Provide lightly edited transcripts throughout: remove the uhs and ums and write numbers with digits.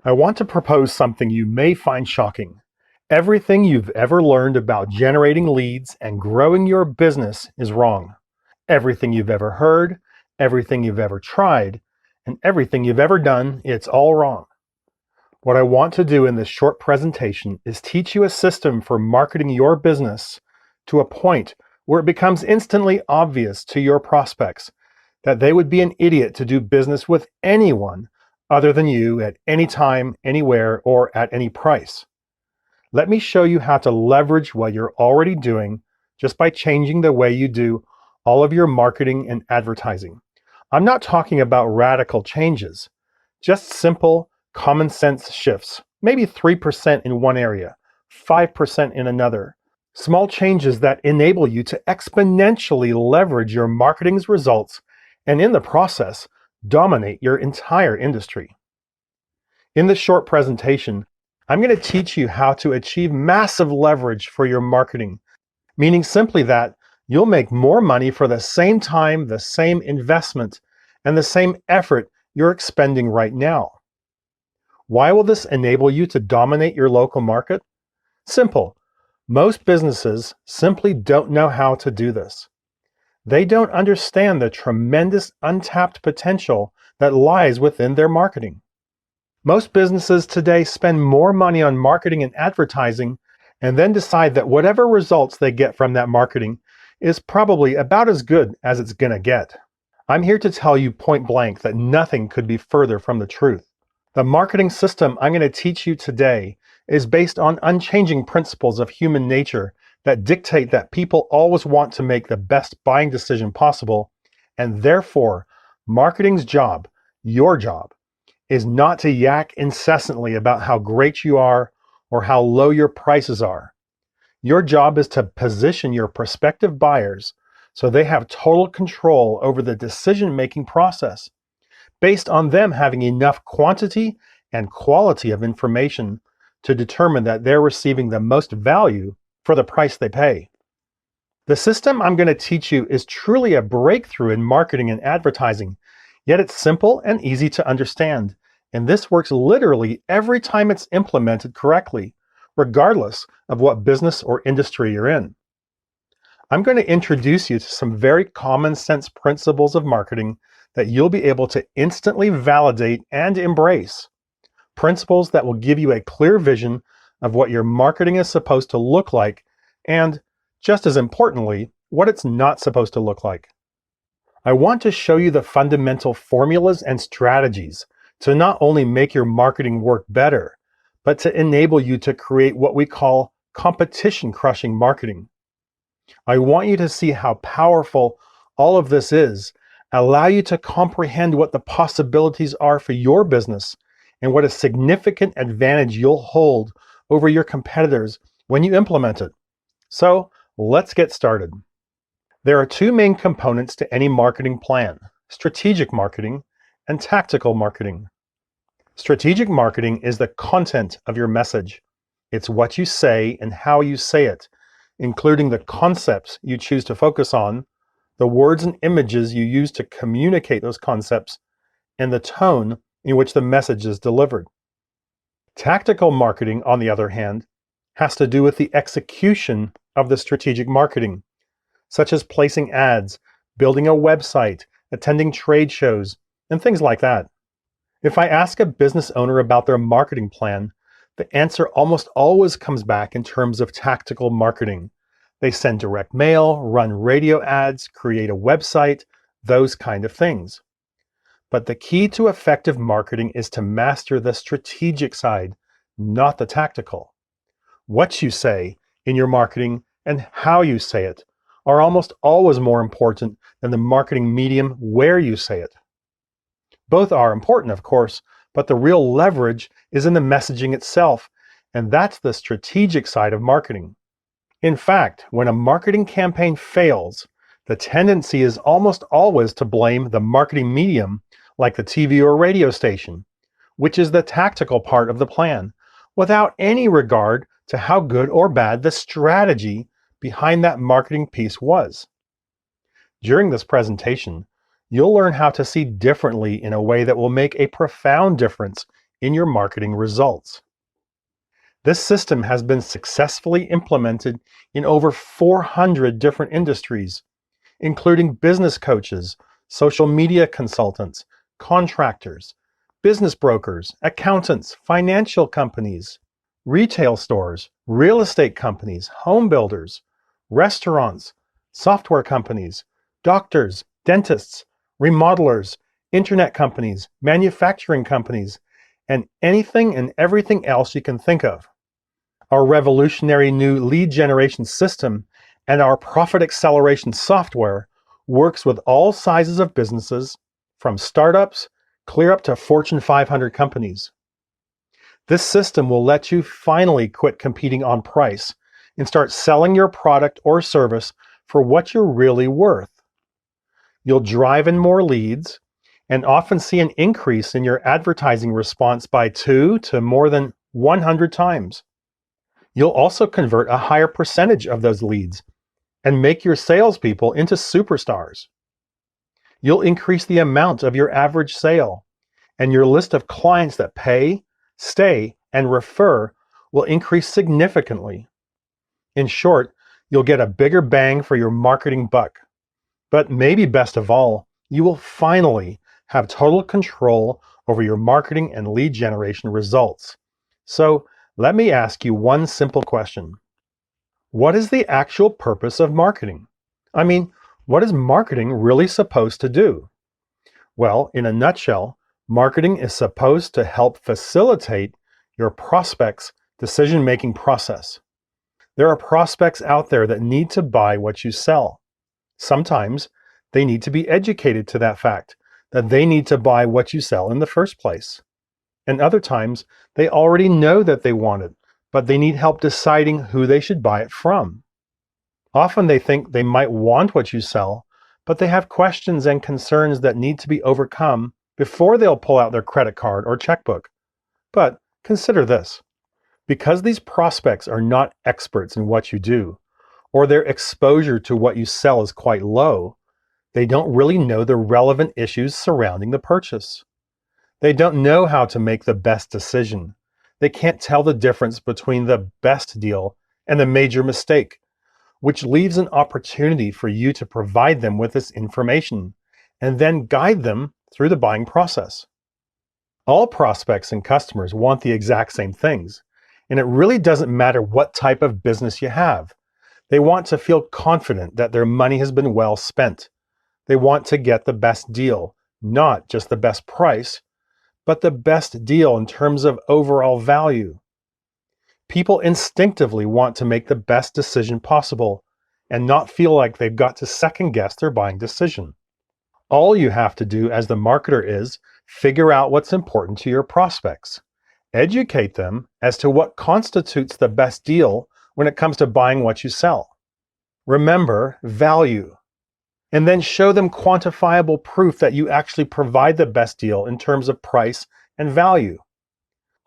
I want to propose something you may find shocking. Everything you've ever learned about generating leads and growing your business is wrong. Everything you've ever heard, everything you've ever tried, and everything you've ever done, it's all wrong. What I want to do in this short presentation is teach you a system for marketing your business to a point where it becomes instantly obvious to your prospects that they would be an idiot to do business with anyone other than you at any time, anywhere, or at any price. Let me show you how to leverage what you're already doing just by changing the way you do all of your marketing and advertising. I'm not talking about radical changes, just simple, common sense shifts, maybe 3% in one area, 5% in another. Small changes that enable you to exponentially leverage your marketing's results and in the process, dominate your entire industry. In this short presentation, I'm going to teach you how to achieve massive leverage for your marketing, meaning simply that you'll make more money for the same time, the same investment, and the same effort you're expending right now. Why will this enable you to dominate your local market? Simple. Most businesses simply don't know how to do this. They don't understand the tremendous untapped potential that lies within their marketing. Most businesses today spend more money on marketing and advertising and then decide that whatever results they get from that marketing is probably about as good as it's gonna get. I'm here to tell you point blank that nothing could be further from the truth. The marketing system I'm going to teach you today is based on unchanging principles of human nature that dictate that people always want to make the best buying decision possible, and therefore, marketing's job, your job, is not to yak incessantly about how great you are or how low your prices are. Your job is to position your prospective buyers so they have total control over the decision-making process, based on them having enough quantity and quality of information to determine that they're receiving the most value for the price they pay. The system I'm going to teach you is truly a breakthrough in marketing and advertising, yet it's simple and easy to understand, and this works literally every time it's implemented correctly, regardless of what business or industry you're in. I'm going to introduce you to some very common sense principles of marketing that you'll be able to instantly validate and embrace. Principles that will give you a clear vision of what your marketing is supposed to look like, and, just as importantly, what it's not supposed to look like. I want to show you the fundamental formulas and strategies to not only make your marketing work better, but to enable you to create what we call competition-crushing marketing. I want you to see how powerful all of this is, allow you to comprehend what the possibilities are for your business, and what a significant advantage you'll hold over your competitors when you implement it. So let's get started. There are two main components to any marketing plan: strategic marketing and tactical marketing. Strategic marketing is the content of your message. It's what you say and how you say it, including the concepts you choose to focus on, the words and images you use to communicate those concepts, and the tone in which the message is delivered. Tactical marketing, on the other hand, has to do with the execution of the strategic marketing, such as placing ads, building a website, attending trade shows, and things like that. If I ask a business owner about their marketing plan, the answer almost always comes back in terms of tactical marketing. They send direct mail, run radio ads, create a website, those kind of things. But the key to effective marketing is to master the strategic side, not the tactical. What you say in your marketing and how you say it are almost always more important than the marketing medium where you say it. Both are important, of course, but the real leverage is in the messaging itself, and that's the strategic side of marketing. In fact, when a marketing campaign fails, the tendency is almost always to blame the marketing medium, like the TV or radio station, which is the tactical part of the plan, without any regard to how good or bad the strategy behind that marketing piece was. During this presentation, you'll learn how to see differently in a way that will make a profound difference in your marketing results. This system has been successfully implemented in over 400 different industries, including business coaches, social media consultants, contractors, business brokers, accountants, financial companies, retail stores, real estate companies, home builders, restaurants, software companies, doctors, dentists, remodelers, internet companies, manufacturing companies, and anything and everything else you can think of. Our revolutionary new lead generation system and our profit acceleration software works with all sizes of businesses, from startups clear up to Fortune 500 companies. This system will let you finally quit competing on price and start selling your product or service for what you're really worth. You'll drive in more leads and often see an increase in your advertising response by 2 to more than 100 times. You'll also convert a higher percentage of those leads and make your salespeople into superstars. You'll increase the amount of your average sale, and your list of clients that pay, stay, and refer will increase significantly. In short, you'll get a bigger bang for your marketing buck. But maybe best of all, you will finally have total control over your marketing and lead generation results. So let me ask you one simple question. What is the actual purpose of marketing? I mean, what is marketing really supposed to do? Well, in a nutshell, marketing is supposed to help facilitate your prospects' decision-making process. There are prospects out there that need to buy what you sell. Sometimes they need to be educated to that fact, that they need to buy what you sell in the first place. And other times, they already know that they want it, but they need help deciding who they should buy it from. Often they think they might want what you sell, but they have questions and concerns that need to be overcome before they'll pull out their credit card or checkbook. But consider this. Because these prospects are not experts in what you do, or their exposure to what you sell is quite low, they don't really know the relevant issues surrounding the purchase. They don't know how to make the best decision. They can't tell the difference between the best deal and the major mistake, which leaves an opportunity for you to provide them with this information and then guide them through the buying process. All prospects and customers want the exact same things, and it really doesn't matter what type of business you have. They want to feel confident that their money has been well spent. They want to get the best deal, not just the best price, but the best deal in terms of overall value. People instinctively want to make the best decision possible and not feel like they've got to second guess their buying decision. All you have to do as the marketer is figure out what's important to your prospects. Educate them as to what constitutes the best deal when it comes to buying what you sell. Remember value. And then show them quantifiable proof that you actually provide the best deal in terms of price and value.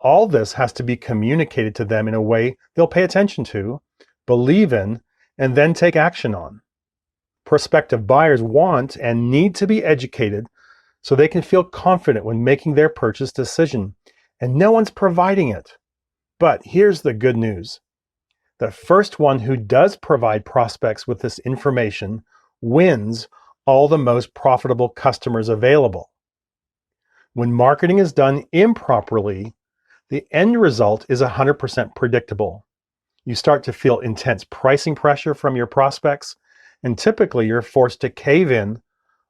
All this has to be communicated to them in a way they'll pay attention to, believe in, and then take action on. Prospective buyers want and need to be educated so they can feel confident when making their purchase decision, and no one's providing it. But here's the good news. The first one who does provide prospects with this information wins all the most profitable customers available. When marketing is done improperly, the end result is 100% predictable. You start to feel intense pricing pressure from your prospects, and typically you're forced to cave in,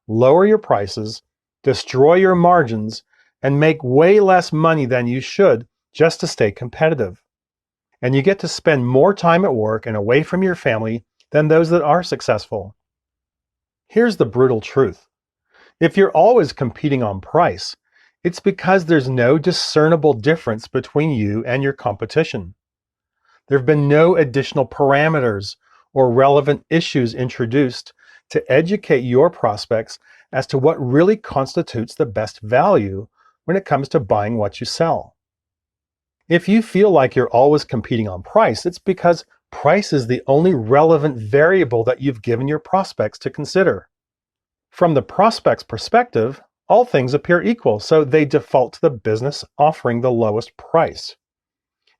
lower your prices, destroy your margins, and make way less money than you should just to stay competitive. And you get to spend more time at work and away from your family than those that are successful. Here's the brutal truth. If you're always competing on price, it's because there's no discernible difference between you and your competition. There have been no additional parameters or relevant issues introduced to educate your prospects as to what really constitutes the best value when it comes to buying what you sell. If you feel like you're always competing on price, it's because price is the only relevant variable that you've given your prospects to consider. From the prospect's perspective, all things appear equal, so they default to the business offering the lowest price.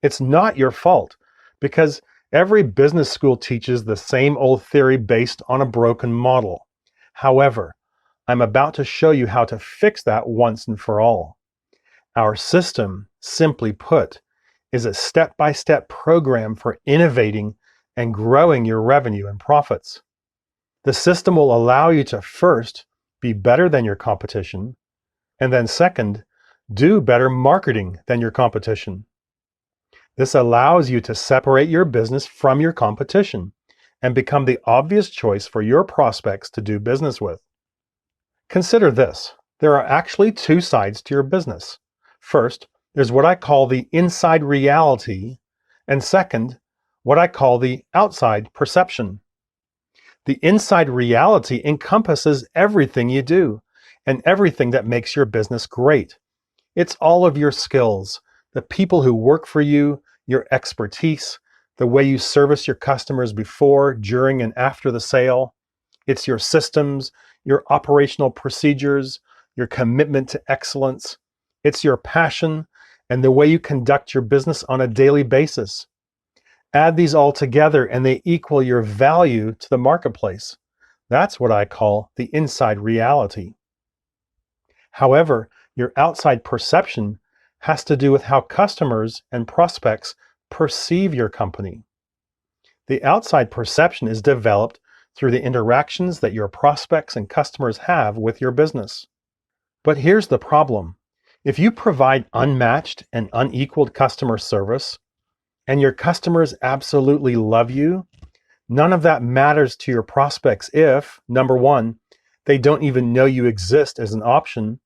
It's not your fault, because every business school teaches the same old theory based on a broken model. However, I'm about to show you how to fix that once and for all. Our system, simply put, is a step-by-step program for innovating and growing your revenue and profits. The system will allow you to first be better than your competition, and then second, do better marketing than your competition. This allows you to separate your business from your competition and become the obvious choice for your prospects to do business with. Consider this. There are actually two sides to your business. First, there's what I call the inside reality, and second, what I call the outside perception. The inside reality encompasses everything you do and everything that makes your business great. It's all of your skills, the people who work for you, your expertise, the way you service your customers before, during, and after the sale. It's your systems, your operational procedures, your commitment to excellence. It's your passion and the way you conduct your business on a daily basis. Add these all together and they equal your value to the marketplace. That's what I call the inside reality. However, your outside perception has to do with how customers and prospects perceive your company. The outside perception is developed through the interactions that your prospects and customers have with your business. But here's the problem. If you provide unmatched and unequaled customer service, and your customers absolutely love you, none of that matters to your prospects if, number one, they don't even know you exist as an option,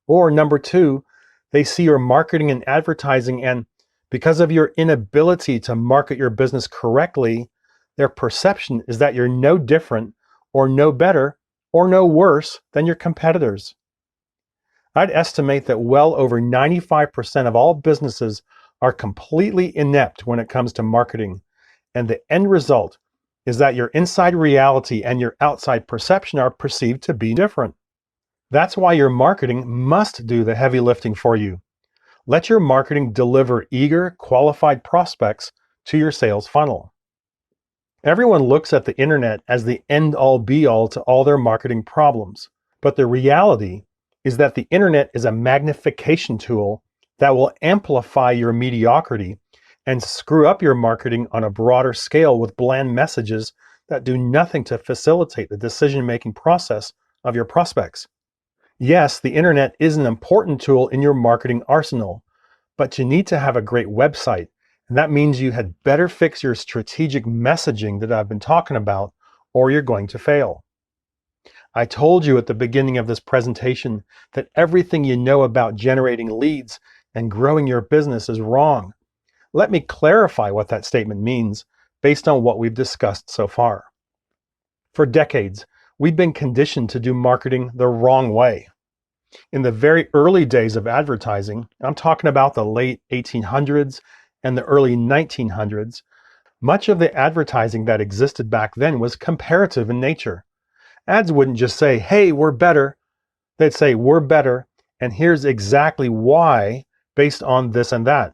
or number two, they see your marketing and advertising, and because of your inability to market your business correctly, their perception is that you're no different or no better or no worse than your competitors. I'd estimate that well over 95% of all businesses are completely inept when it comes to marketing, and the end result is that your inside reality and your outside perception are perceived to be different. That's why your marketing must do the heavy lifting for you. Let your marketing deliver eager, qualified prospects to your sales funnel. Everyone looks at the internet as the end-all be-all to all their marketing problems, but the reality is that the internet is a magnification tool that will amplify your mediocrity and screw up your marketing on a broader scale with bland messages that do nothing to facilitate the decision-making process of your prospects. Yes, the internet is an important tool in your marketing arsenal, but you need to have a great website, and that means you had better fix your strategic messaging that I've been talking about, or you're going to fail. I told you at the beginning of this presentation that everything you know about generating leads and growing your business is wrong. Let me clarify what that statement means based on what we've discussed so far. For decades, we've been conditioned to do marketing the wrong way. In the very early days of advertising, I'm talking about the late 1800s and the early 1900s, much of the advertising that existed back then was comparative in nature. Ads wouldn't just say, hey, we're better. They'd say, we're better, and here's exactly why based on this and that.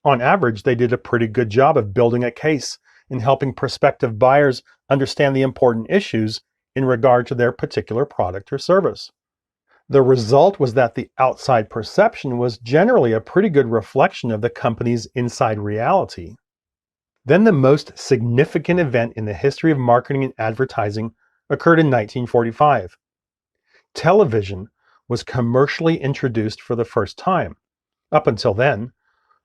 On average, they did a pretty good job of building a case and helping prospective buyers understand the important issues in regard to their particular product or service. The result was that the outside perception was generally a pretty good reflection of the company's inside reality. Then the most significant event in the history of marketing and advertising occurred in 1945. Television was commercially introduced for the first time. Up until then,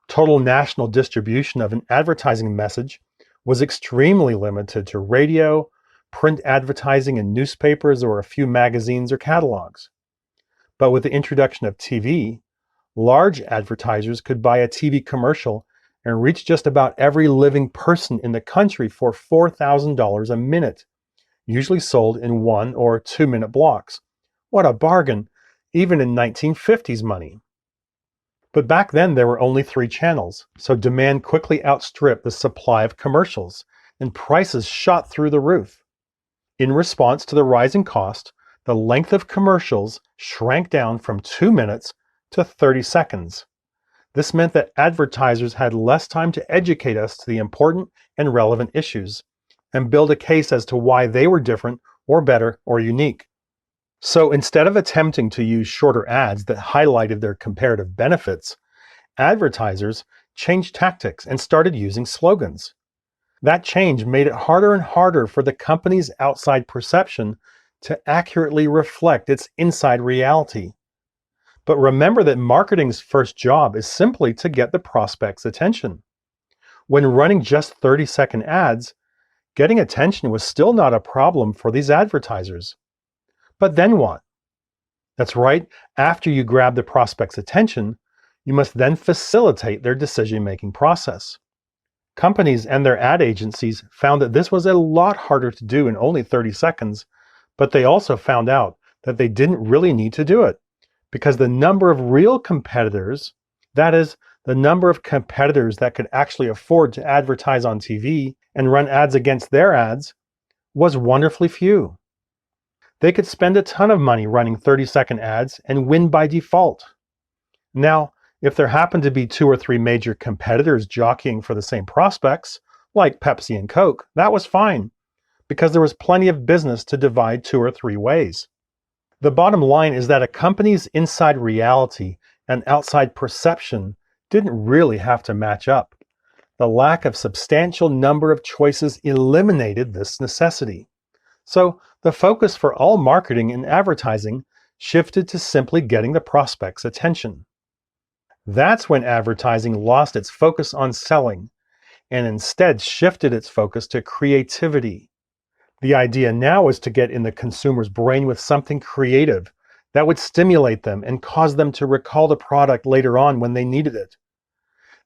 total national distribution of an advertising message was extremely limited to radio, print advertising in newspapers, or a few magazines or catalogs. But with the introduction of TV, large advertisers could buy a TV commercial and reach just about every living person in the country for $4,000 a minute, usually sold in 1 or 2 minute blocks. What a bargain, even in 1950s money. But back then there were only 3 channels, so demand quickly outstripped the supply of commercials, and prices shot through the roof. In response to the rising cost, the length of commercials shrank down from 2 minutes to 30 seconds. This meant that advertisers had less time to educate us to the important and relevant issues and build a case as to why they were different or better or unique. So instead of attempting to use shorter ads that highlighted their comparative benefits, advertisers changed tactics and started using slogans. That change made it harder and harder for the company's outside perception to accurately reflect its inside reality. But remember that marketing's first job is simply to get the prospect's attention. When running just 30-second ads, getting attention was still not a problem for these advertisers. But then what? That's right, after you grab the prospect's attention, you must then facilitate their decision-making process. Companies and their ad agencies found that this was a lot harder to do in only 30 seconds, but they also found out that they didn't really need to do it, because the number of real competitors, that is, the number of competitors that could actually afford to advertise on TV and run ads against their ads, was wonderfully few. They could spend a ton of money running 30-second ads and win by default. Now, if there happened to be 2 or 3 major competitors jockeying for the same prospects, like Pepsi and Coke, that was fine, because there was plenty of business to divide 2 or 3 ways. The bottom line is that a company's inside reality and outside perception didn't really have to match up. The lack of substantial number of choices eliminated this necessity. So the focus for all marketing and advertising shifted to simply getting the prospect's attention. That's when advertising lost its focus on selling and instead shifted its focus to creativity. The idea now is to get in the consumer's brain with something creative that would stimulate them and cause them to recall the product later on when they needed it.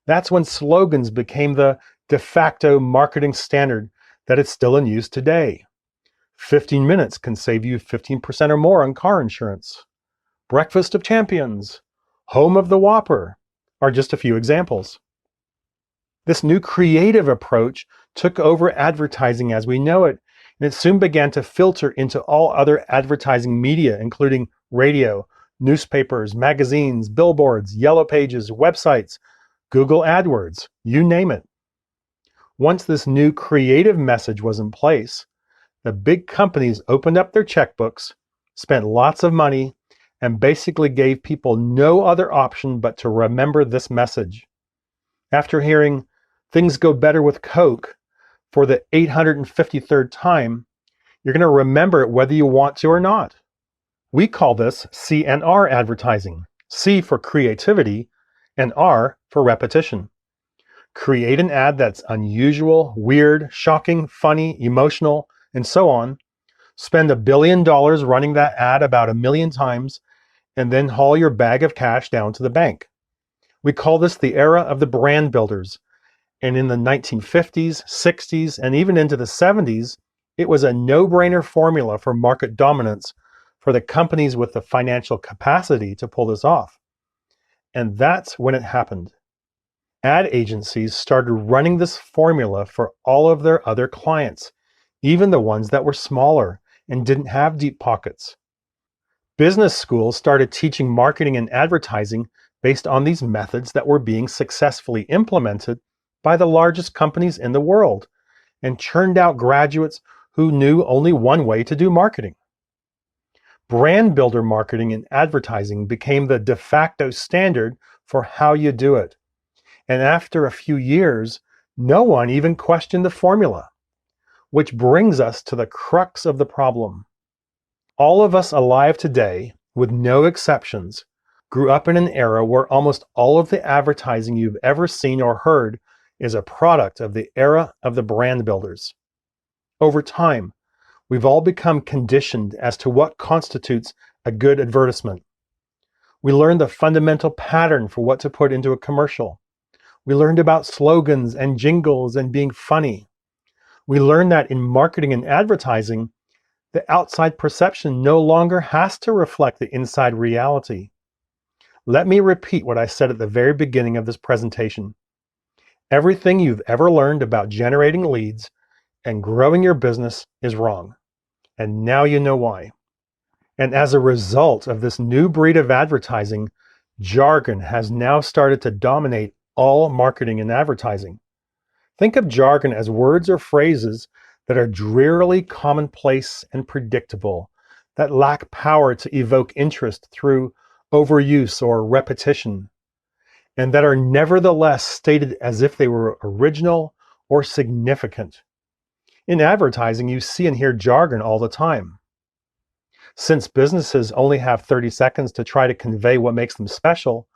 That's when slogans became the de facto marketing standard that is still in use today. 15 minutes can save you 15% or more on car insurance. Breakfast of Champions, Home of the Whopper are just a few examples. This new creative approach took over advertising as we know it, and it soon began to filter into all other advertising media, including radio, newspapers, magazines, billboards, yellow pages, websites, Google AdWords, you name it. Once this new creative message was in place, the big companies opened up their checkbooks, spent lots of money, and basically gave people no other option but to remember this message. After hearing "things go better with Coke" for the 853rd time, you're going to remember it whether you want to or not. We call this C&R advertising. C for creativity and R for repetition. Create an ad that's unusual, weird, shocking, funny, emotional, and so on. Spend $1 billion running that ad about 1 million times, and then haul your bag of cash down to the bank. We call this the era of the brand builders. And in the 1950s, 60s, and even into the 70s, it was a no-brainer formula for market dominance for the companies with the financial capacity to pull this off. And that's when it happened. Ad agencies started running this formula for all of their other clients, even the ones that were smaller and didn't have deep pockets. Business schools started teaching marketing and advertising based on these methods that were being successfully implemented by the largest companies in the world and churned out graduates who knew only one way to do marketing. Brand builder marketing and advertising became the de facto standard for how you do it. And after a few years, no one even questioned the formula. Which brings us to the crux of the problem. All of us alive today, with no exceptions, grew up in an era where almost all of the advertising you've ever seen or heard is a product of the era of the brand builders. Over time, we've all become conditioned as to what constitutes a good advertisement. We learned the fundamental pattern for what to put into a commercial. We learned about slogans and jingles and being funny. We learned that in marketing and advertising, the outside perception no longer has to reflect the inside reality. Let me repeat what I said at the very beginning of this presentation. Everything you've ever learned about generating leads and growing your business is wrong. And now you know why. And as a result of this new breed of advertising, jargon has now started to dominate all marketing and advertising. Think of jargon as words or phrases that are drearily commonplace and predictable, that lack power to evoke interest through overuse or repetition, and that are nevertheless stated as if they were original or significant. In advertising, you see and hear jargon all the time. Since businesses only have 30 seconds to try to convey what makes them special,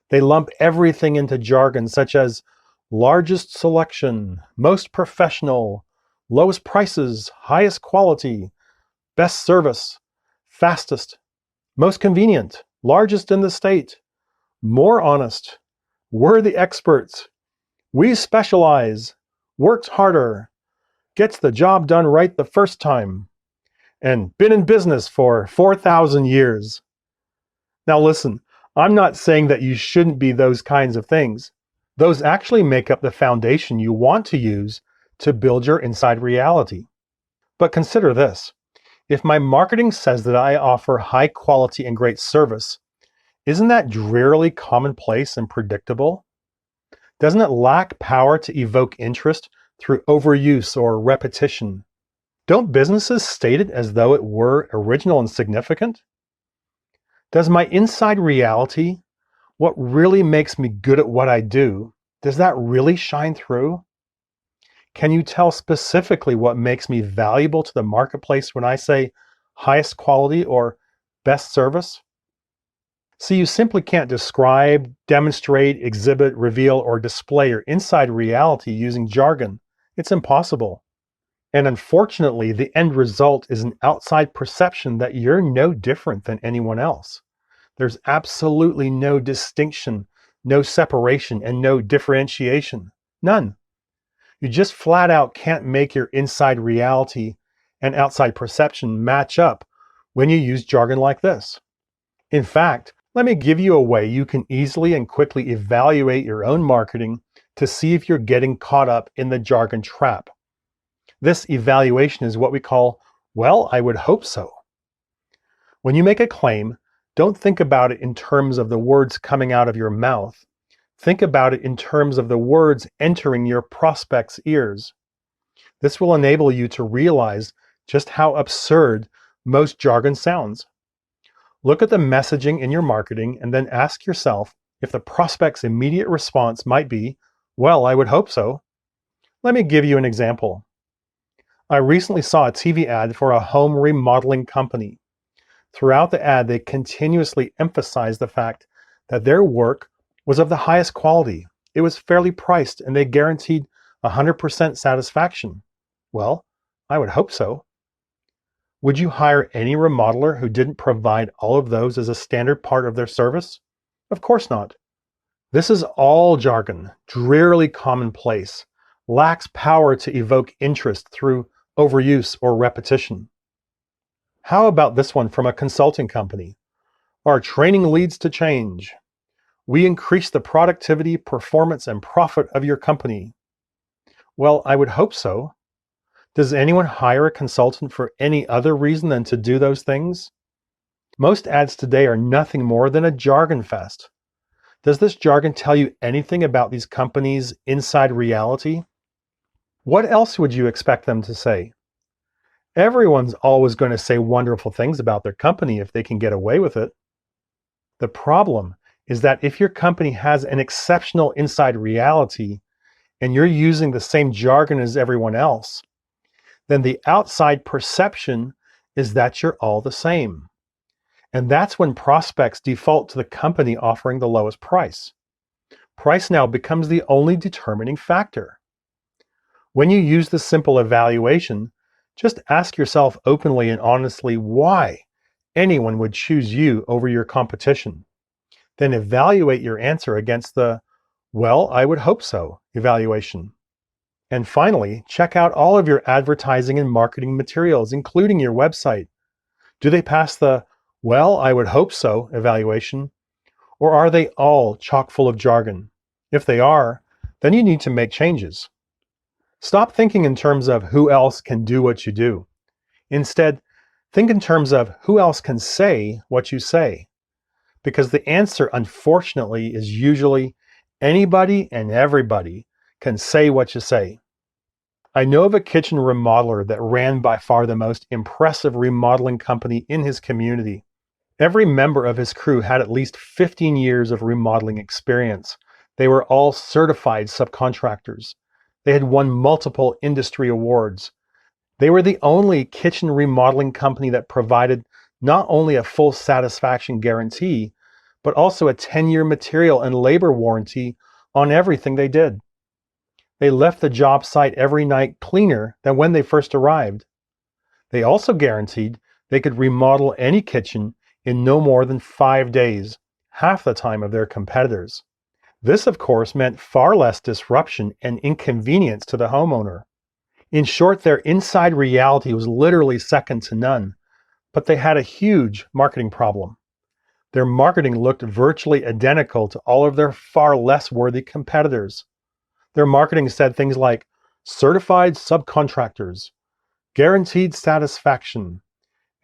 they lump everything into jargon such as largest selection, most professional, lowest prices, highest quality, best service, fastest, most convenient, largest in the state, more honest, we're the experts, we specialize, works harder, gets the job done right the first time, and been in business for 4,000 years. Now listen, I'm not saying that you shouldn't be those kinds of things. Those actually make up the foundation you want to use to build your inside reality. But consider this. If my marketing says that I offer high quality and great service, isn't that drearily commonplace and predictable? Doesn't it lack power to evoke interest through overuse or repetition? Don't businesses state it as though it were original and significant? Does my inside reality, what really makes me good at what I do, does that really shine through? Can you tell specifically what makes me valuable to the marketplace when I say highest quality or best service? See, you simply can't describe, demonstrate, exhibit, reveal, or display your inside reality using jargon. It's impossible. And unfortunately, the end result is an outside perception that you're no different than anyone else. There's absolutely no distinction, no separation, and no differentiation. None. You just flat out can't make your inside reality and outside perception match up when you use jargon like this. In fact, let me give you a way you can easily and quickly evaluate your own marketing to see if you're getting caught up in the jargon trap. This evaluation is what we call, well, I would hope so. When you make a claim, don't think about it in terms of the words coming out of your mouth. Think about it in terms of the words entering your prospect's ears. This will enable you to realize just how absurd most jargon sounds. Look at the messaging in your marketing and then ask yourself if the prospect's immediate response might be, well, I would hope so. Let me give you an example. I recently saw a TV ad for a home remodeling company. Throughout the ad, they continuously emphasized the fact that their work was of the highest quality. It was fairly priced, and they guaranteed 100% satisfaction. Well, I would hope so. Would you hire any remodeler who didn't provide all of those as a standard part of their service? Of course not. This is all jargon, drearily commonplace, lacks power to evoke interest through overuse or repetition. How about this one from a consulting company? Our training leads to change. We increase the productivity, performance, and profit of your company. Well, I would hope so. Does anyone hire a consultant for any other reason than to do those things? Most ads today are nothing more than a jargon fest. Does this jargon tell you anything about these companies' inside reality? What else would you expect them to say? Everyone's always going to say wonderful things about their company if they can get away with it. The problem is that if your company has an exceptional inside reality and you're using the same jargon as everyone else, then the outside perception is that you're all the same. And that's when prospects default to the company offering the lowest price. Price now becomes the only determining factor. When you use this simple evaluation, just ask yourself openly and honestly why anyone would choose you over your competition. Then evaluate your answer against the, well, I would hope so evaluation. And finally, check out all of your advertising and marketing materials, including your website. Do they pass the, well, I would hope so evaluation? Or are they all chock full of jargon? If they are, then you need to make changes. Stop thinking in terms of who else can do what you do. Instead, Think in terms of who else can say what you say, because the answer, unfortunately, is usually anybody and everybody can say what you say. I know of a kitchen remodeler that ran by far the most impressive remodeling company in his community. Every member of his crew had at least 15 years of remodeling experience. They were all certified subcontractors. They had won multiple industry awards. They were the only kitchen remodeling company that provided not only a full satisfaction guarantee, but also a 10-year material and labor warranty on everything they did. They left the job site every night cleaner than when they first arrived. They also guaranteed they could remodel any kitchen in no more than 5 days, half the time of their competitors. This, of course, meant far less disruption and inconvenience to the homeowner. In short, their inside reality was literally second to none, but they had a huge marketing problem. Their marketing looked virtually identical to all of their far less worthy competitors. Their marketing said things like certified subcontractors, guaranteed satisfaction,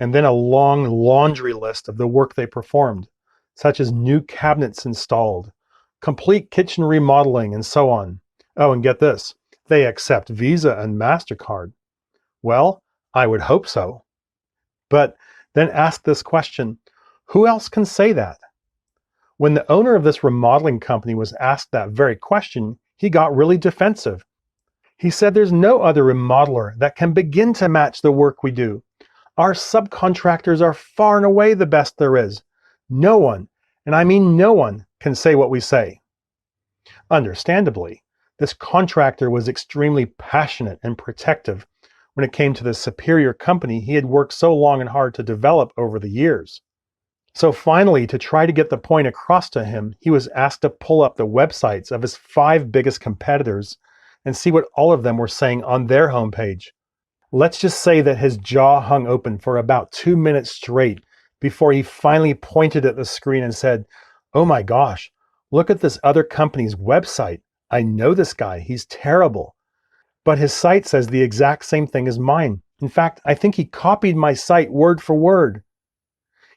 and then a long laundry list of the work they performed, such as new cabinets installed, complete kitchen remodeling, and so on. Oh, and get this, they accept Visa and MasterCard. Well, I would hope so. But then ask this question, who else can say that? When the owner of this remodeling company was asked that very question, he got really defensive. He said there's no other remodeler that can begin to match the work we do. Our subcontractors are far and away the best there is. No one, and I mean no one, can say what we say. Understandably, this contractor was extremely passionate and protective when it came to the superior company he had worked so long and hard to develop over the years. So finally, to try to get the point across to him, he was asked to pull up the websites of his 5 biggest competitors and see what all of them were saying on their homepage. Let's just say that his jaw hung open for about 2 minutes straight before he finally pointed at the screen and said, "Oh my gosh, look at this other company's website. I know this guy, he's terrible. But his site says the exact same thing as mine. In fact, I think he copied my site word for word."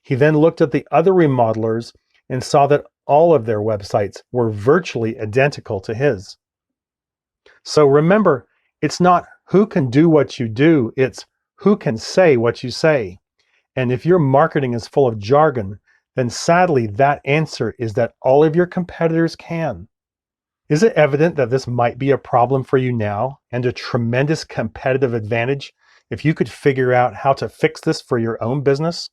He then looked at the other remodelers and saw that all of their websites were virtually identical to his. So remember, it's not who can do what you do, it's who can say what you say. And if your marketing is full of jargon, then sadly that answer is that all of your competitors can. Is it evident that this might be a problem for you now and a tremendous competitive advantage if you could figure out how to fix this for your own business?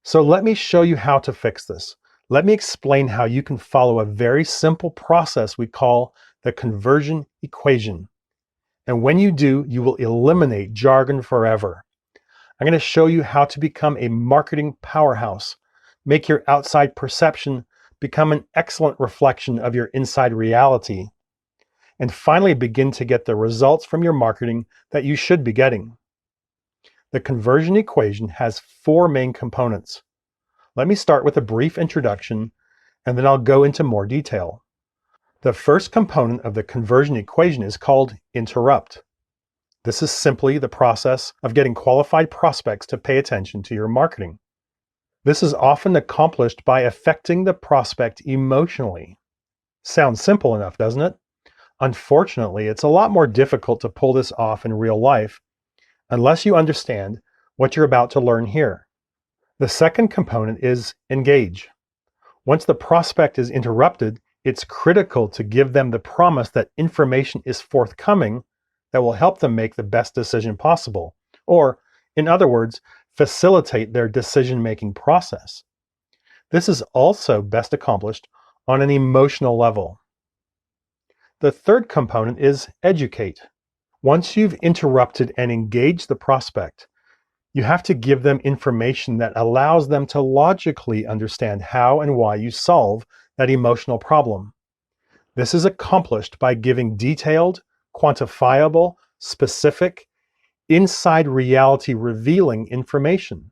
So let me show you how to fix this. Let me explain how you can follow a very simple process we call the conversion equation. And when you do, you will eliminate jargon forever. I'm going to show you how to become a marketing powerhouse, make your outside perception become an excellent reflection of your inside reality, and finally begin to get the results from your marketing that you should be getting. The conversion equation has 4 main components. Let me start with a brief introduction, and then I'll go into more detail. The first component of the conversion equation is called interrupt. This is simply the process of getting qualified prospects to pay attention to your marketing. This is often accomplished by affecting the prospect emotionally. Sounds simple enough, doesn't it? Unfortunately, it's a lot more difficult to pull this off in real life unless you understand what you're about to learn here. The second component is engage. Once the prospect is interrupted, it's critical to give them the promise that information is forthcoming that will help them make the best decision possible, or, in other words, facilitate their decision-making process. This is also best accomplished on an emotional level. The third component is educate. Once you've interrupted and engaged the prospect, you have to give them information that allows them to logically understand how and why you solve that emotional problem. This is accomplished by giving detailed, quantifiable, specific, inside reality revealing information.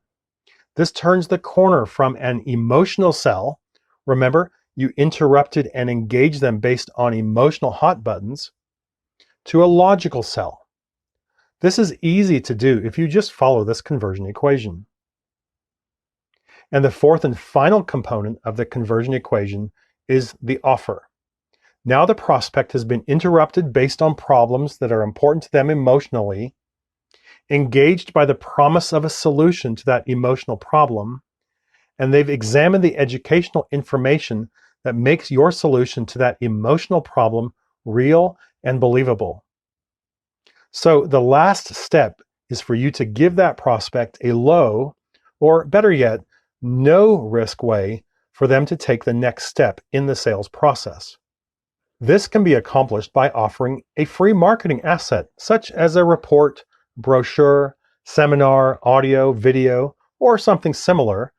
This turns the corner from an emotional sell. Remember, you interrupted and engaged them based on emotional hot buttons, to a logical sell. This is easy to do if you just follow this conversion equation. And the fourth and final component of the conversion equation is the offer. Now the prospect has been interrupted based on problems that are important to them emotionally, engaged by the promise of a solution to that emotional problem, and they've examined the educational information that makes your solution to that emotional problem real and believable. So the last step is for you to give that prospect a low, or better yet, no risk way for them to take the next step in the sales process. This can be accomplished by offering a free marketing asset, such as a report, brochure, seminar, audio, video, or something similar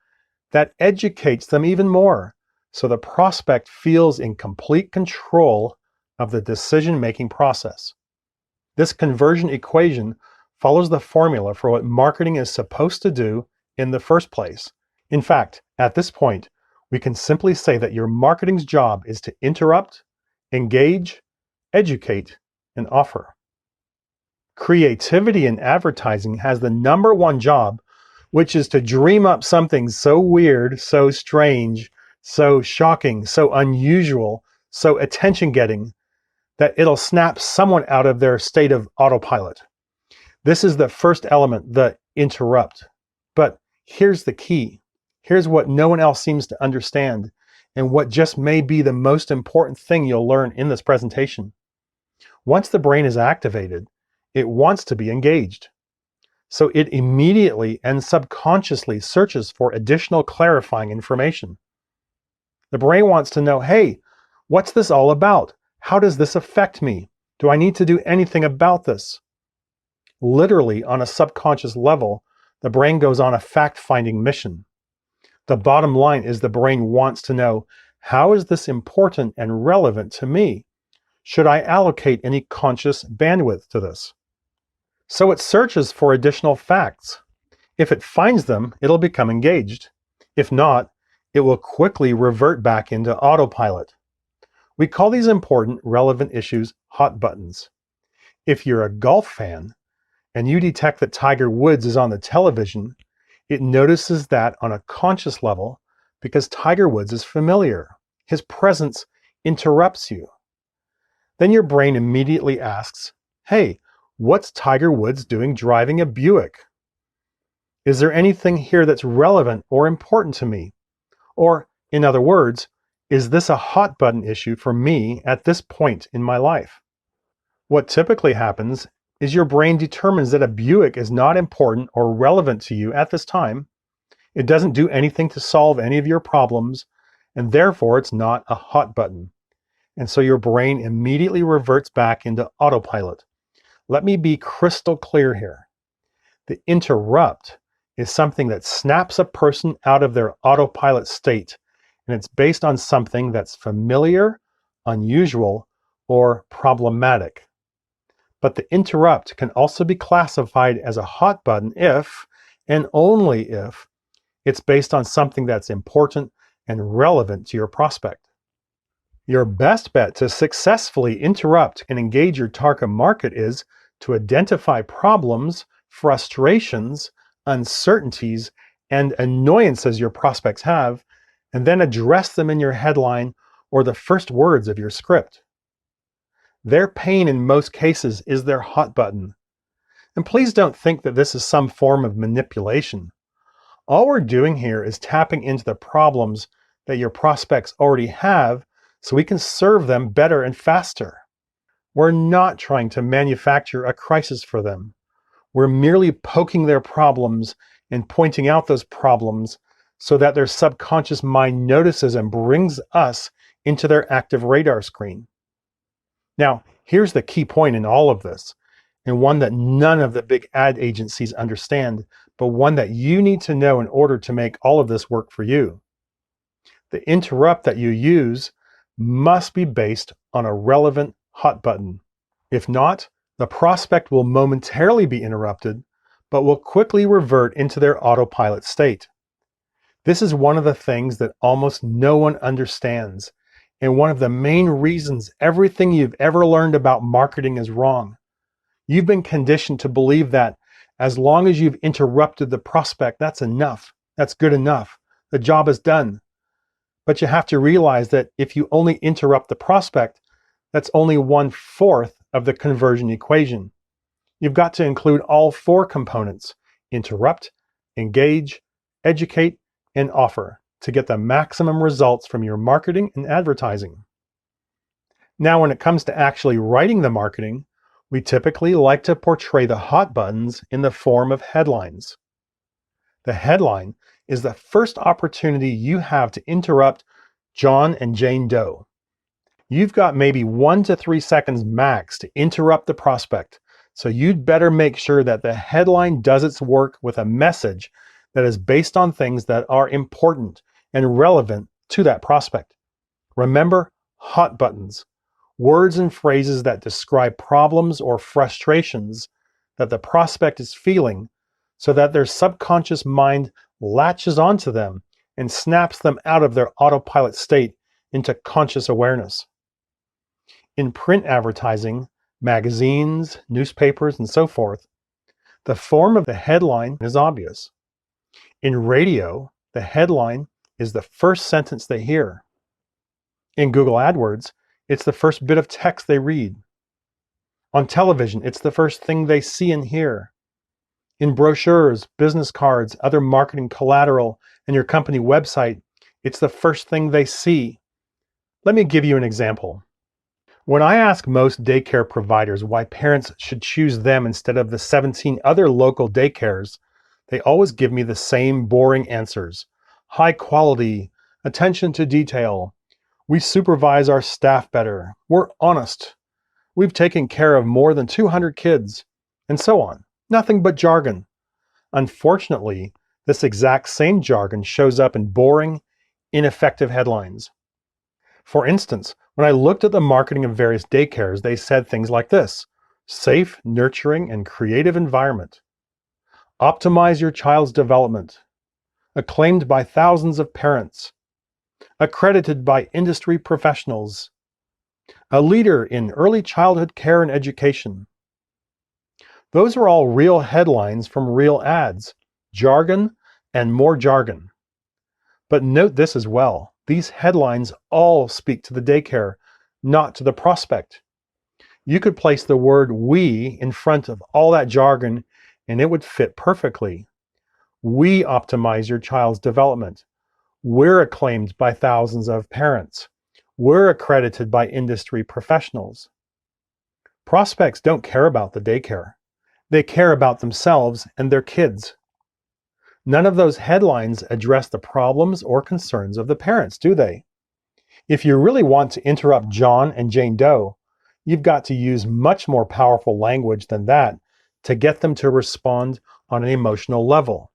that educates them even more, so the prospect feels in complete control of the decision-making process. This conversion equation follows the formula for what marketing is supposed to do in the first place. In fact, at this point, we can simply say that your marketing's job is to interrupt, engage, educate, and offer. Creativity in advertising has the number one job, which is to dream up something so weird, so strange, so shocking, so unusual, so attention-getting, that it'll snap someone out of their state of autopilot. This is the first element, the interrupt. But here's the key. Here's what no one else seems to understand, and what just may be the most important thing you'll learn in this presentation. Once the brain is activated, it wants to be engaged. So it immediately and subconsciously searches for additional clarifying information. The brain wants to know, hey, what's this all about? How does this affect me? Do I need to do anything about this? Literally, on a subconscious level, the brain goes on a fact-finding mission. The bottom line is the brain wants to know, how is this important and relevant to me? Should I allocate any conscious bandwidth to this? So it searches for additional facts. If it finds them, it'll become engaged. If not, it will quickly revert back into autopilot. We call these important, relevant issues hot buttons. If you're a golf fan and you detect that Tiger Woods is on the television, it notices that on a conscious level because Tiger Woods is familiar. His presence interrupts you. Then your brain immediately asks, hey, what's Tiger Woods doing driving a Buick? Is there anything here that's relevant or important to me? Or, in other words, is this a hot button issue for me at this point in my life? What typically happens is your brain determines that a Buick is not important or relevant to you at this time. It doesn't do anything to solve any of your problems, and therefore it's not a hot button. And so your brain immediately reverts back into autopilot. Let me be crystal clear here. The interrupt is something that snaps a person out of their autopilot state, and it's based on something that's familiar, unusual, or problematic. But the interrupt can also be classified as a hot button if, and only if, it's based on something that's important and relevant to your prospect. Your best bet to successfully interrupt and engage your target market is to identify problems, frustrations, uncertainties, and annoyances your prospects have, and then address them in your headline or the first words of your script. Their pain in most cases is their hot button. And please don't think that this is some form of manipulation. All we're doing here is tapping into the problems that your prospects already have so we can serve them better and faster. We're not trying to manufacture a crisis for them. We're merely poking their problems and pointing out those problems so that their subconscious mind notices and brings us into their active radar screen. Now, here's the key point in all of this, and one that none of the big ad agencies understand, but one that you need to know in order to make all of this work for you. The interrupt that you use must be based on a relevant hot button. If not, the prospect will momentarily be interrupted, but will quickly revert into their autopilot state. This is one of the things that almost no one understands, and one of the main reasons everything you've ever learned about marketing is wrong. You've been conditioned to believe that as long as you've interrupted the prospect, that's enough. That's good enough. The job is done. But you have to realize that if you only interrupt the prospect, that's only 1/4 of the conversion equation. You've got to include all 4 components: interrupt, engage, educate, and offer to get the maximum results from your marketing and advertising. Now, when it comes to actually writing the marketing, we typically like to portray the hot buttons in the form of headlines. The headline is the first opportunity you have to interrupt John and Jane Doe. You've got maybe 1 to 3 seconds max to interrupt the prospect, so you'd better make sure that the headline does its work with a message that is based on things that are important and relevant to that prospect. Remember, hot buttons, words and phrases that describe problems or frustrations that the prospect is feeling so that their subconscious mind latches onto them and snaps them out of their autopilot state into conscious awareness. In print advertising, magazines, newspapers, and so forth, the form of the headline is obvious. In radio, the headline is the first sentence they hear. In Google AdWords, it's the first bit of text they read. On television, it's the first thing they see and hear. In brochures, business cards, other marketing collateral, and your company website, it's the first thing they see. Let me give you an example. When I ask most daycare providers why parents should choose them instead of the 17 other local daycares, they always give me the same boring answers. High quality, attention to detail, we supervise our staff better, we're honest, we've taken care of more than 200 kids, and so on. Nothing but jargon. Unfortunately, this exact same jargon shows up in boring, ineffective headlines. For instance, when I looked at the marketing of various daycares, they said things like this: safe, nurturing, and creative environment. Optimize your child's development. Acclaimed by thousands of parents. Accredited by industry professionals. A leader in early childhood care and education. Those are all real headlines from real ads, jargon and more jargon. But note this as well. These headlines all speak to the daycare, not to the prospect. You could place the word "we" in front of all that jargon and it would fit perfectly. We optimize your child's development. We're acclaimed by thousands of parents. We're accredited by industry professionals. Prospects don't care about the daycare. They care about themselves and their kids. None of those headlines address the problems or concerns of the parents, do they? If you really want to interrupt John and Jane Doe, you've got to use much more powerful language than that to get them to respond on an emotional level.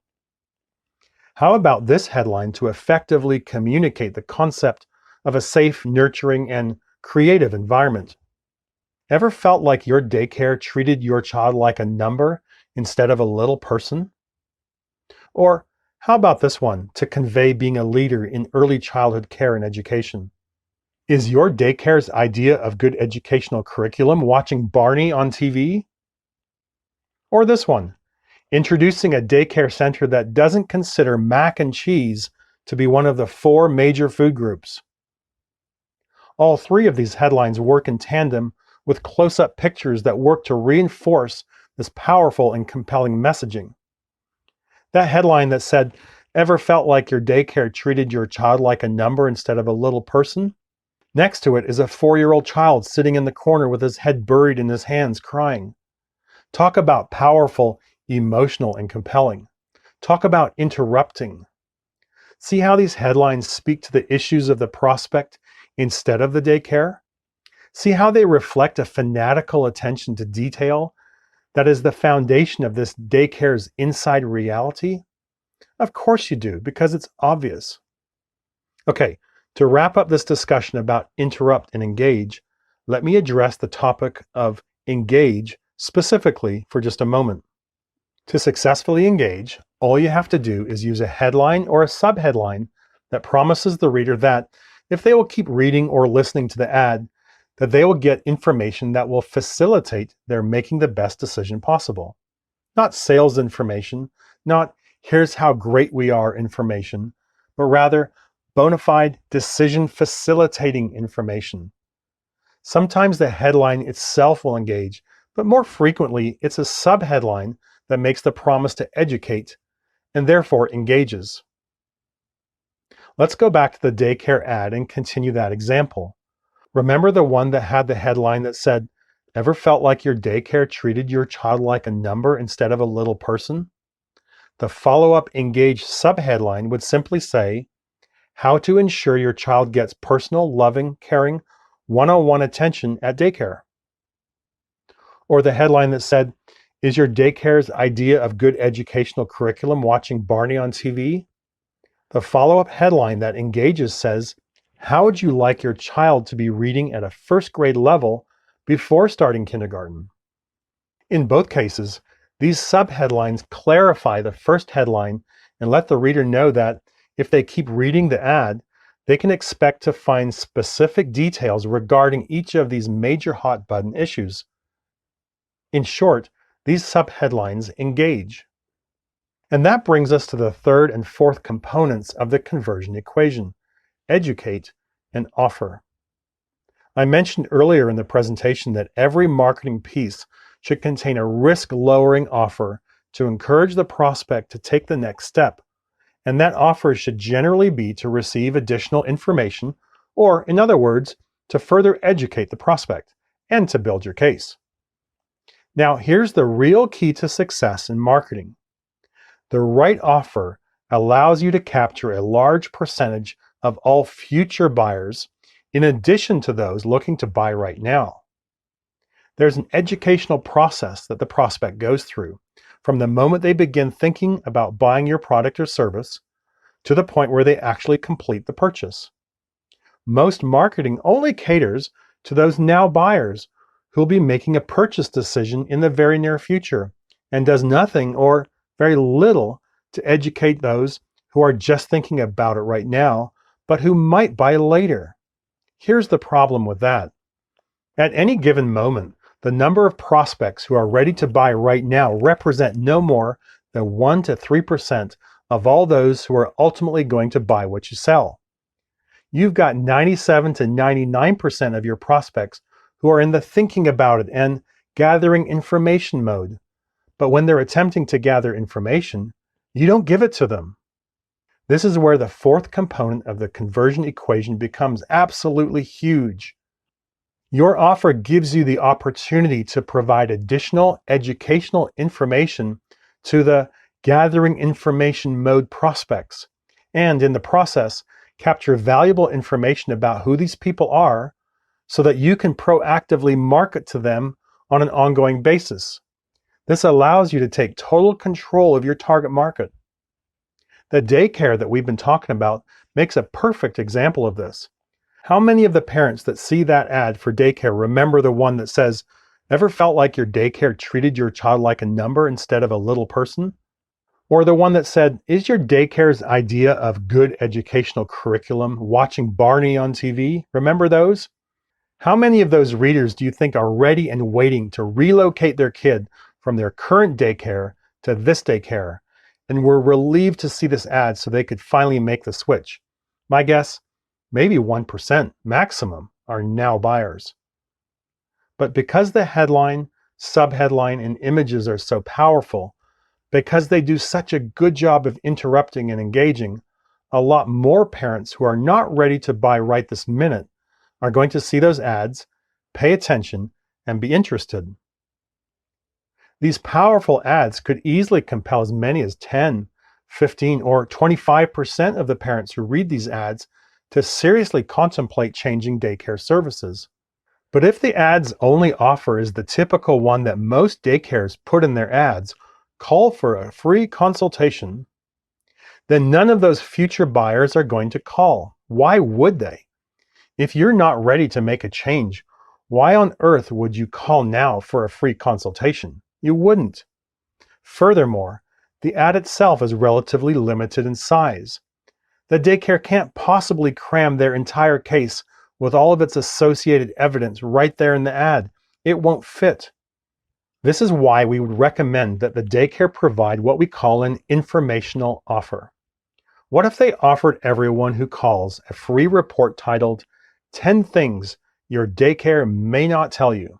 How about this headline to effectively communicate the concept of a safe, nurturing, and creative environment? Ever felt like your daycare treated your child like a number instead of a little person? Or how about this one to convey being a leader in early childhood care and education? Is your daycare's idea of good educational curriculum watching Barney on TV? Or this one, introducing a daycare center that doesn't consider mac and cheese to be one of the 4 major food groups. All 3 of these headlines work in tandem with close-up pictures that work to reinforce this powerful and compelling messaging. That headline that said, "Ever felt like your daycare treated your child like a number instead of a little person?" Next to it is a 4-year-old child sitting in the corner with his head buried in his hands crying. Talk about powerful, emotional, and compelling. Talk about interrupting. See how these headlines speak to the issues of the prospect instead of the daycare? See how they reflect a fanatical attention to detail that is the foundation of this daycare's inside reality? Of course you do, because it's obvious. Okay, to wrap up this discussion about interrupt and engage, let me address the topic of engage specifically for just a moment. To successfully engage, all you have to do is use a headline or a subheadline that promises the reader that if they will keep reading or listening to the ad, that they will get information that will facilitate their making the best decision possible. Not sales information, not "here's how great we are" information, but rather bona fide decision facilitating information. Sometimes the headline itself will engage, but more frequently it's a subheadline that makes the promise to educate and therefore engages. Let's go back to the daycare ad and continue that example. Remember the one that had the headline that said, "Ever felt like your daycare treated your child like a number instead of a little person?" The follow-up engaged subheadline would simply say, "How to ensure your child gets personal, loving, caring, one-on-one attention at daycare." Or the headline that said, "Is your daycare's idea of good educational curriculum watching Barney on TV?" The follow-up headline that engages says, "How would you like your child to be reading at a first grade level before starting kindergarten?" In both cases, these subheadlines clarify the first headline and let the reader know that if they keep reading the ad, they can expect to find specific details regarding each of these major hot button issues. In short, these subheadlines engage. And that brings us to the third and fourth components of the conversion equation: educate and offer. I mentioned earlier in the presentation that every marketing piece should contain a risk-lowering offer to encourage the prospect to take the next step, and that offer should generally be to receive additional information, or in other words, to further educate the prospect and to build your case. Now, here's the real key to success in marketing. The right offer allows you to capture a large percentage of all future buyers, in addition to those looking to buy right now. There's an educational process that the prospect goes through from the moment they begin thinking about buying your product or service to the point where they actually complete the purchase. Most marketing only caters to those now buyers who will be making a purchase decision in the very near future, and does nothing or very little to educate those who are just thinking about it right now, but who might buy later. Here's the problem with that. At any given moment, the number of prospects who are ready to buy right now represent no more than 1 to 3% of all those who are ultimately going to buy what you sell. You've got 97 to 99% of your prospects who are in the thinking about it and gathering information mode. But when they're attempting to gather information, you don't give it to them. This is where the fourth component of the conversion equation becomes absolutely huge. Your offer gives you the opportunity to provide additional educational information to the gathering information mode prospects, and in the process, capture valuable information about who these people are so that you can proactively market to them on an ongoing basis. This allows you to take total control of your target market. The daycare that we've been talking about makes a perfect example of this. How many of the parents that see that ad for daycare remember the one that says, "Ever felt like your daycare treated your child like a number instead of a little person?" Or the one that said, "Is your daycare's idea of good educational curriculum watching Barney on TV?" Remember those? How many of those readers do you think are ready and waiting to relocate their kid from their current daycare to this daycare, and were relieved to see this ad so they could finally make the switch? My guess, maybe 1% maximum are now buyers. But because the headline, subheadline, and images are so powerful, because they do such a good job of interrupting and engaging, a lot more parents who are not ready to buy right this minute are going to see those ads, pay attention, and be interested. These powerful ads could easily compel as many as 10, 15, or 25% of the parents who read these ads to seriously contemplate changing daycare services. But if the ad's only offer is the typical one that most daycares put in their ads, call for a free consultation, then none of those future buyers are going to call. Why would they? If you're not ready to make a change, why on earth would you call now for a free consultation? You wouldn't. Furthermore, the ad itself is relatively limited in size. The daycare can't possibly cram their entire case with all of its associated evidence right there in the ad. It won't fit. This is why we would recommend that the daycare provide what we call an informational offer. What if they offered everyone who calls a free report titled 10 Things Your Daycare May Not Tell You?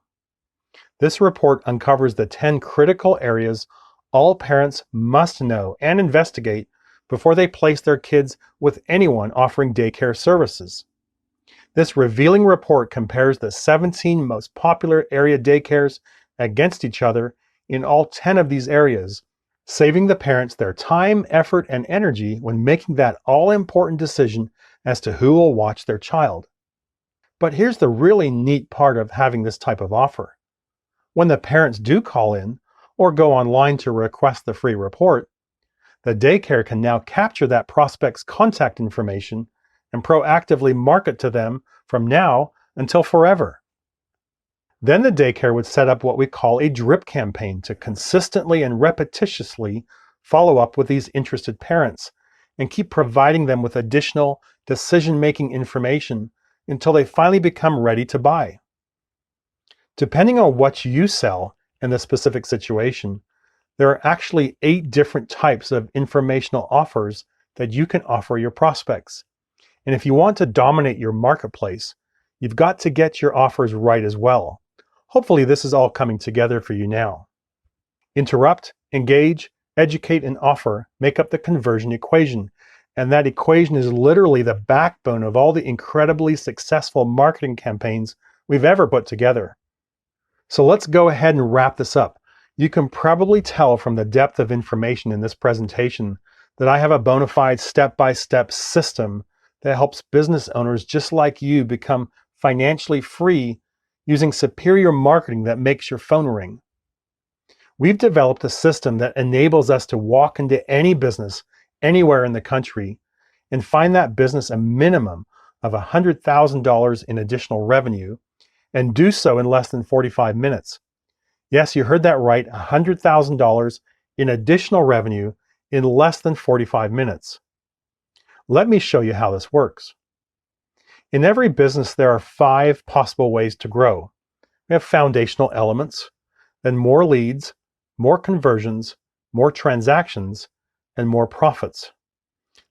This report uncovers the 10 critical areas all parents must know and investigate before they place their kids with anyone offering daycare services. This revealing report compares the 17 most popular area daycares against each other in all 10 of these areas, saving the parents their time, effort, and energy when making that all-important decision as to who will watch their child. But here's the really neat part of having this type of offer. When the parents do call in or go online to request the free report, the daycare can now capture that prospect's contact information and proactively market to them from now until forever. Then the daycare would set up what we call a drip campaign to consistently and repetitiously follow up with these interested parents and keep providing them with additional decision-making information until they finally become ready to buy. Depending on what you sell in the specific situation, there are actually 8 different types of informational offers that you can offer your prospects. And if you want to dominate your marketplace, you've got to get your offers right as well. Hopefully this is all coming together for you now. Interrupt, engage, educate, and offer make up the conversion equation. And that equation is literally the backbone of all the incredibly successful marketing campaigns we've ever put together. So let's go ahead and wrap this up. You can probably tell from the depth of information in this presentation that I have a bona fide step-by-step system that helps business owners just like you become financially free using superior marketing that makes your phone ring. We've developed a system that enables us to walk into any business anywhere in the country and find that business a minimum of $100,000 in additional revenue and do so in less than 45 minutes. Yes, you heard that right, $100,000 in additional revenue in less than 45 minutes. Let me show you how this works. In every business, there are 5 possible ways to grow. We have foundational elements, then more leads, more conversions, more transactions, and more profits.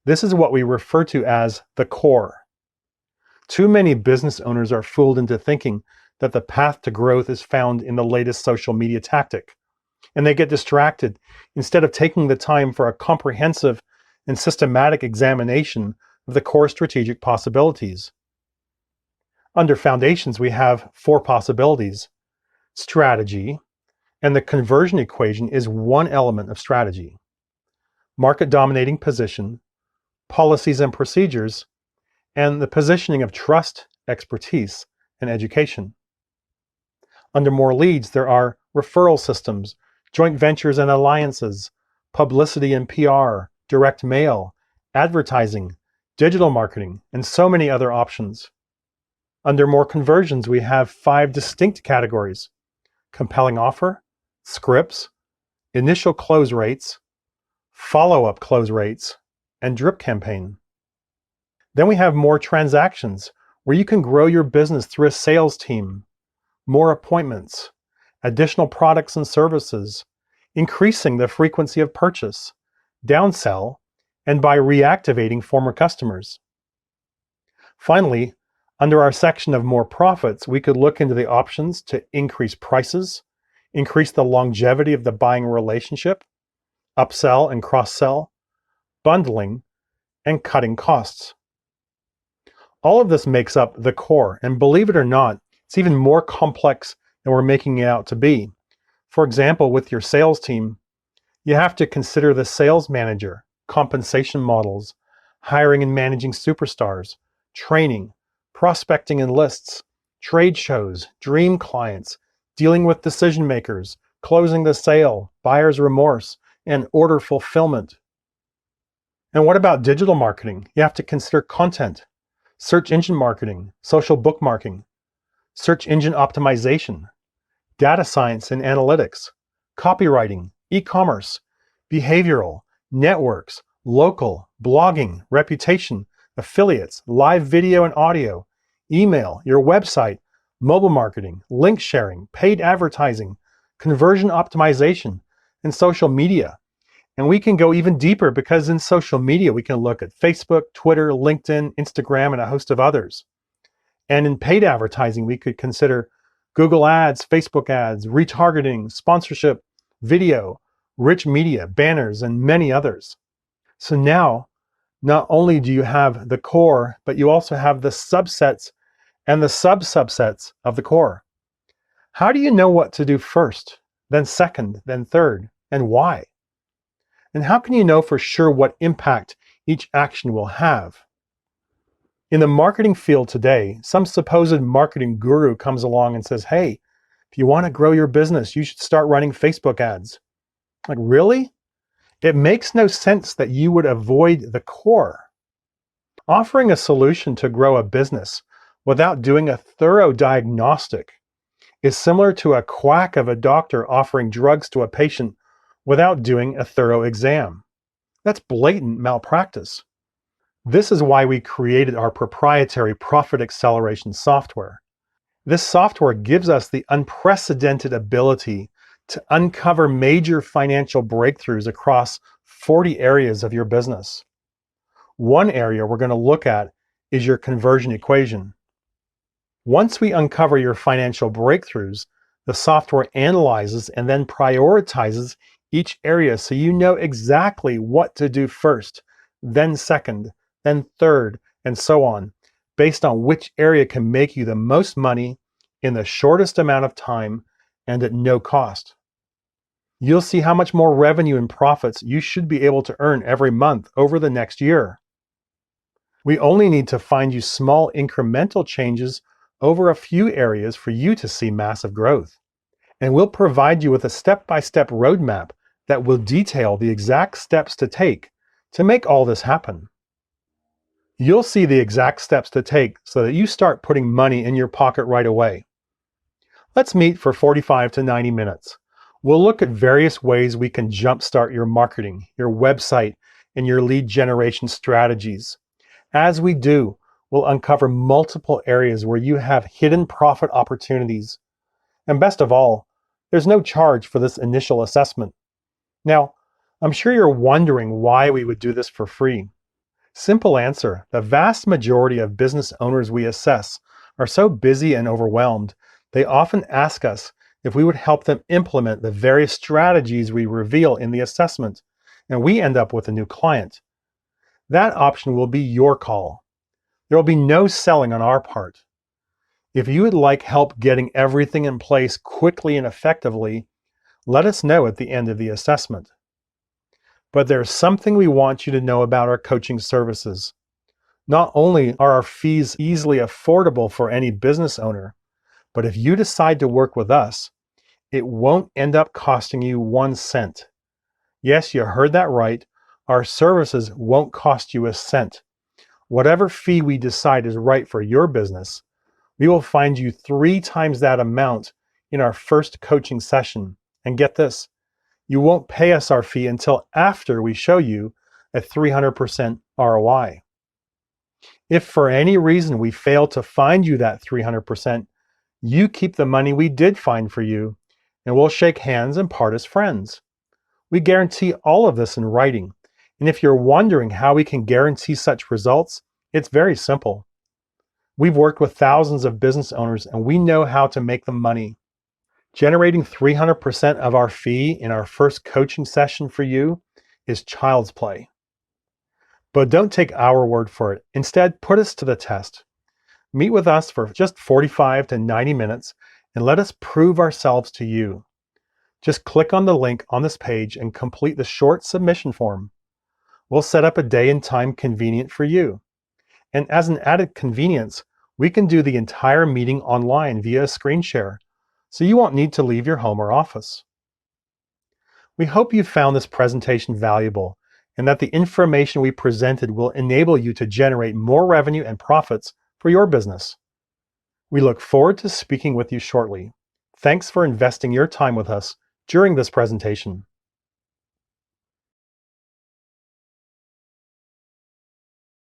This is what we refer to as the core. Too many business owners are fooled into thinking that the path to growth is found in the latest social media tactic, and they get distracted instead of taking the time for a comprehensive and systematic examination of the core strategic possibilities. Under foundations, we have 4 possibilities: strategy, and the conversion equation is one element of strategy; market dominating position, policies and procedures, and the positioning of trust, expertise, and education. Under more leads, there are referral systems, joint ventures and alliances, publicity and PR, direct mail, advertising, digital marketing, and so many other options. Under more conversions, we have 5 distinct categories: compelling offer, scripts, initial close rates, follow-up close rates, and drip campaign. Then we have more transactions, where you can grow your business through a sales team, more appointments, additional products and services, increasing the frequency of purchase, downsell, and by reactivating former customers. Finally, under our section of more profits, we could look into the options to increase prices, increase the longevity of the buying relationship, upsell and cross-sell, bundling, and cutting costs. All of this makes up the core, and believe it or not, it's even more complex than we're making it out to be. For example, with your sales team, you have to consider the sales manager, compensation models, hiring and managing superstars, training, prospecting and lists, trade shows, dream clients, dealing with decision makers, closing the sale, buyer's remorse, and order fulfillment. And what about digital marketing? You have to consider content, search engine marketing, social bookmarking, search engine optimization, data science and analytics, copywriting, e-commerce, behavioral, networks, local, blogging, reputation, affiliates, live video and audio, email, your website, mobile marketing, link sharing, paid advertising, conversion optimization, and social media. And we can go even deeper because in social media, we can look at Facebook, Twitter, LinkedIn, Instagram, and a host of others. And in paid advertising, we could consider Google ads, Facebook ads, retargeting, sponsorship, video, rich media, banners, and many others. So now, not only do you have the core, but you also have the subsets and the sub-subsets of the core. How do you know what to do first, then second, then third, and why? And how can you know for sure what impact each action will have? In the marketing field today, some supposed marketing guru comes along and says, hey, if you want to grow your business, you should start running Facebook ads. Like, really? It makes no sense that you would avoid the core. Offering a solution to grow a business without doing a thorough diagnostic is similar to a quack of a doctor offering drugs to a patient without doing a thorough exam. That's blatant malpractice. This is why we created our proprietary profit acceleration software. This software gives us the unprecedented ability to uncover major financial breakthroughs across 40 areas of your business. One area we're going to look at is your conversion equation. Once we uncover your financial breakthroughs, the software analyzes and then prioritizes each area so you know exactly what to do first, then second, then third, and so on, based on which area can make you the most money in the shortest amount of time and at no cost. You'll see how much more revenue and profits you should be able to earn every month over the next year. We only need to find you small incremental changes over a few areas for you to see massive growth. And we'll provide you with a step-by-step roadmap that will detail the exact steps to take to make all this happen. You'll see the exact steps to take so that you start putting money in your pocket right away. Let's meet for 45 to 90 minutes. We'll look at various ways we can jumpstart your marketing, your website, and your lead generation strategies. As we do, we'll uncover multiple areas where you have hidden profit opportunities. And best of all, there's no charge for this initial assessment. Now, I'm sure you're wondering why we would do this for free. Simple answer: the vast majority of business owners we assess are so busy and overwhelmed, they often ask us if we would help them implement the various strategies we reveal in the assessment, and we end up with a new client. That option will be your call. There will be no selling on our part. If you would like help getting everything in place quickly and effectively, let us know at the end of the assessment. But there's something we want you to know about our coaching services. Not only are our fees easily affordable for any business owner, but if you decide to work with us, it won't end up costing you 1 cent. Yes, you heard that right. Our services won't cost you a cent. Whatever fee we decide is right for your business, we will find you 3 times that amount in our first coaching session. And get this, you won't pay us our fee until after we show you a 300% ROI. If for any reason we fail to find you that 300%, you keep the money we did find for you, and we'll shake hands and part as friends. We guarantee all of this in writing. And if you're wondering how we can guarantee such results, it's very simple. We've worked with thousands of business owners and we know how to make them money. Generating 300% of our fee in our first coaching session for you is child's play. But don't take our word for it. Instead, put us to the test. Meet with us for just 45 to 90 minutes and let us prove ourselves to you. Just click on the link on this page and complete the short submission form. We'll set up a day and time convenient for you. And as an added convenience, we can do the entire meeting online via a screen share, so you won't need to leave your home or office. We hope you found this presentation valuable and that the information we presented will enable you to generate more revenue and profits for your business. We look forward to speaking with you shortly. Thanks for investing your time with us during this presentation.